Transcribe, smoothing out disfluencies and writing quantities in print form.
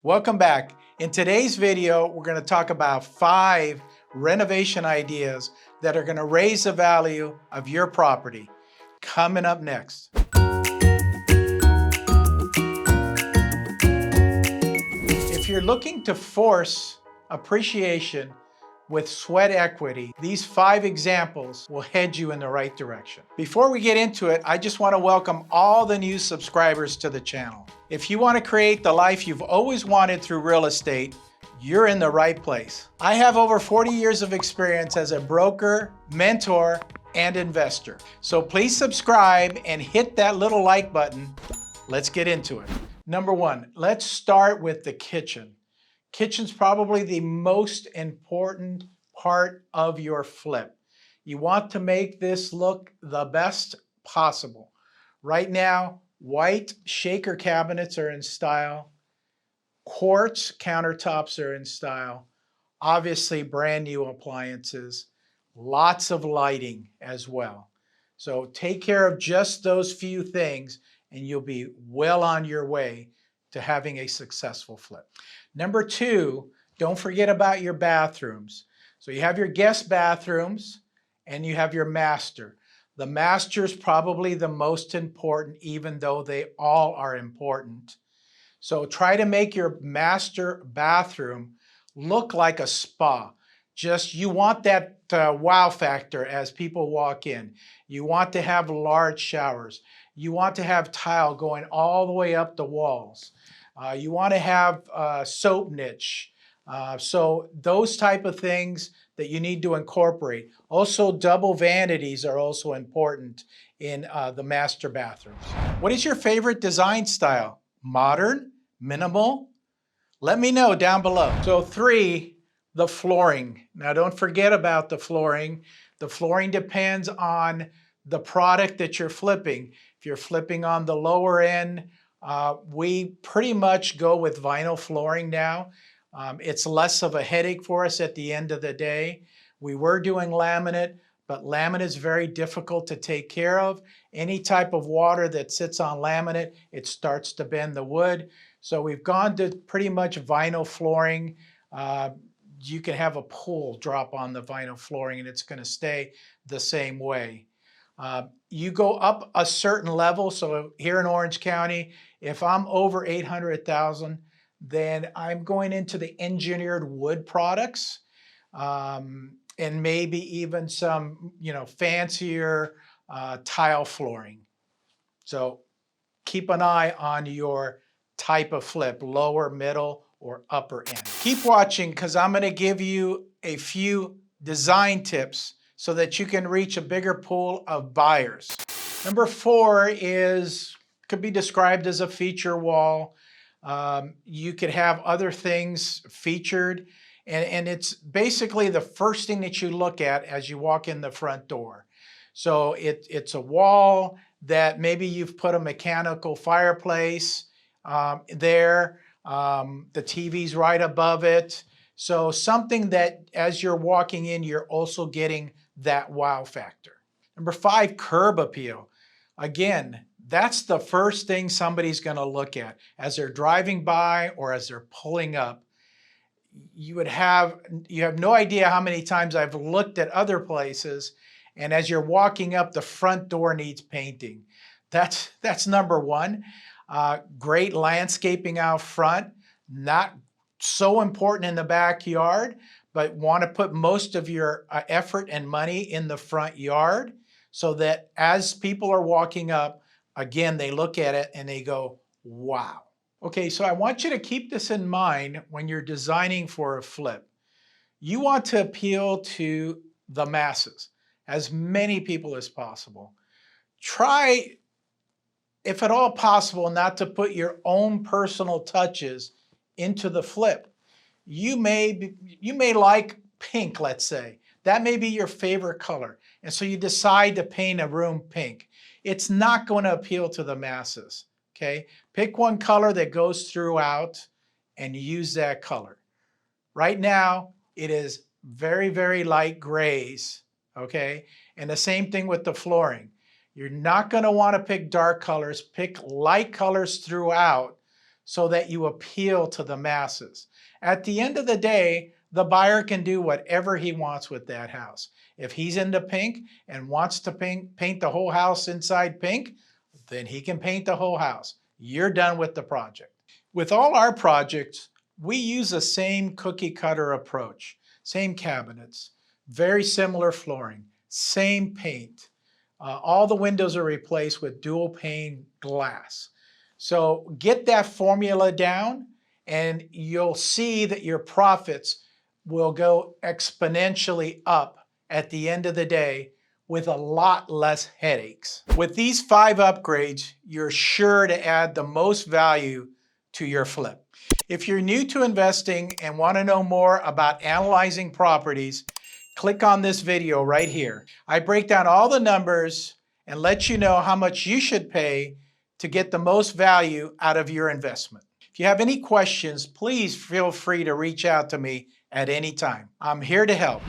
Welcome back. In today's video, we're going to talk about 5 renovation ideas that are going to raise the value of your property. Coming up next. If you're looking to force appreciation with sweat equity, these 5 examples will head you in the right direction. Before we get into it, I just want to welcome all the new subscribers to the channel. If you want to create the life you've always wanted through real estate, you're in the right place. I have over 40 years of experience as a broker, mentor, and investor. So please subscribe and hit that little like button. Let's get into it. Number 1, let's start with the kitchen. Kitchen's probably the most important part of your flip. You want to make this look the best possible. Right now, white shaker cabinets are in style. Quartz countertops are in style. Obviously, brand new appliances. Lots of lighting as well. So take care of just those few things and you'll be well on your way to having a successful flip. Number 2, don't forget about your bathrooms. So you have your guest bathrooms and you have your master. The master is probably the most important, even though they all are important. So try to make your master bathroom look like a spa. Just you want that wow factor as people walk in. You want to have large showers. You want to have tile going all the way up the walls. You want to have soap niche. So those type of things that you need to incorporate. Also, double vanities are also important in the master bathrooms. What is your favorite design style? Modern? Minimal? Let me know down below. So 3, the flooring. Now don't forget about the flooring. The flooring depends on the product that you're flipping. If you're flipping on the lower end, we pretty much go with vinyl flooring now. It's less of a headache for us at the end of the day. We were doing laminate, but laminate is very difficult to take care of. Any type of water that sits on laminate, it starts to bend the wood. So we've gone to pretty much vinyl flooring. You can have a pool drop on the vinyl flooring and it's going to stay the same way. You go up a certain level. So here in Orange County, if I'm over 800,000, then I'm going into the engineered wood products and maybe even some, fancier tile flooring. So keep an eye on your type of flip, lower, middle, or upper end. Keep watching because I'm going to give you a few design tips so that you can reach a bigger pool of buyers. Number 4 could be described as a feature wall. You could have other things featured, and it's basically the first thing that you look at as you walk in the front door. So it's a wall that maybe you've put a mechanical fireplace there. The TV's right above it. So something that as you're walking in, you're also getting that wow factor. Number 5, curb appeal. Again, that's the first thing somebody's going to look at as they're driving by or as they're pulling up. You have no idea how many times I've looked at other places, and as you're walking up, the front door needs painting. That's number 1. Great landscaping out front, not so important in the backyard, but want to put most of your effort and money in the front yard so that as people are walking up, again, they look at it and they go, wow. Okay, so I want you to keep this in mind when you're designing for a flip. You want to appeal to the masses, as many people as possible. Try, if at all possible, not to put your own personal touches into the flip. You may like pink, let's say. That may be your favorite color. And so you decide to paint a room pink. It's not going to appeal to the masses, okay? Pick one color that goes throughout and use that color. Right now, it is very, very light grays, okay? And the same thing with the flooring. You're not going to want to pick dark colors. Pick light colors throughout so that you appeal to the masses. At the end of the day, the buyer can do whatever he wants with that house. If he's into pink and wants to paint the whole house inside pink, then he can paint the whole house. You're done with the project. With all our projects, we use the same cookie cutter approach. Same cabinets, very similar flooring, same paint. All the windows are replaced with dual pane glass. So get that formula down and you'll see that your profits will go exponentially up at the end of the day with a lot less headaches. With these 5 upgrades, you're sure to add the most value to your flip. If you're new to investing and want to know more about analyzing properties, click on this video right here. I break down all the numbers and let you know how much you should pay to get the most value out of your investment. If you have any questions, please feel free to reach out to me at any time. I'm here to help.